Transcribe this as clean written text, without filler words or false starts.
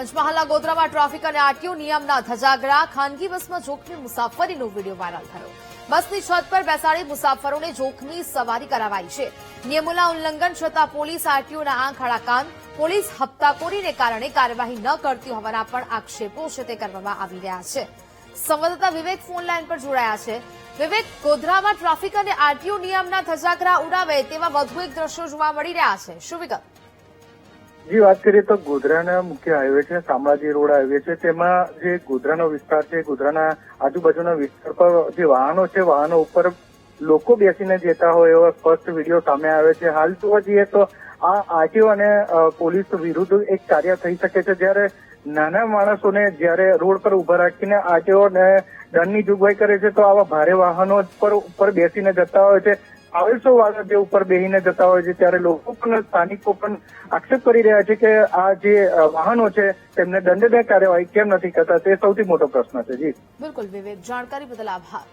પંચમહાલના ગોધરામાં ટ્રાફિક અને આરટીઓ નિયમના ધજાગરા. ખાનગી બસમાં જોખમી મુસાફરીનો વિડીયો વાયરલ થયો. બસની છત પર બેસાડી મુસાફરોને જોખમી સવારી કરાવાઈ છે. નિયમોના ઉલ્લંઘન છતાં પોલીસ આરટીઓના આંખ આડા કાન. પોલીસ હપ્તાખોરીને કારણે કાર્યવાહી ન કરતી હોવાના પણ આક્ષેપો છે તે કરવામાં આવી રહ્યા છે. સંવાદદાતા વિવેક ફોન લાઈન પર જોડાયા છે. વિવેક, ગોધરામાં ટ્રાફિક અને આરટીઓ નિયમના ધજાગરા ઉડાવે તેવા વધુ એક દ્રશ્યો જોવા મળી રહ્યા છે. શું વિગત? જી, વાત કરીએ તો ગોધરાના મુખ્ય હાઈવે છે, શામળાજી રોડ હાઈવે છે. તેમાં જે ગોધરાનો વિસ્તાર છે, ગોધરાના આજુબાજુના વિસ્તાર પર જે વાહનો છે, વાહનો ઉપર લોકો બેસીને જતા હોય એવો સ્પષ્ટ વિડીયો સામે આવે છે. હાલ જોવા જઈએ તો આ આરટીઓ અને પોલીસ વિરુદ્ધ એક કાર્ય થઈ શકે છે. જ્યારે નાના માણસોને જ્યારે રોડ પર ઉભા રાખીને આરટીઓ ને દંડની જોગવાઈ કરે છે, તો આવા ભારે વાહનો ઉપર બેસીને જતા હોય છે. 250 વાળા જે ઉપર બેસીને જતા હોય છે, ત્યારે લોકો પણ સ્થાનિકો પણ આક્ષેપ કરી રહ્યા છે કે આ જે વાહનો છે તેમને દંડનીય કાર્યવાહી કેમ નથી કરતા, તે સૌથી મોટો પ્રશ્ન છે. જી બિલકુલ વિવેક, જાણકારી બદલ આભાર.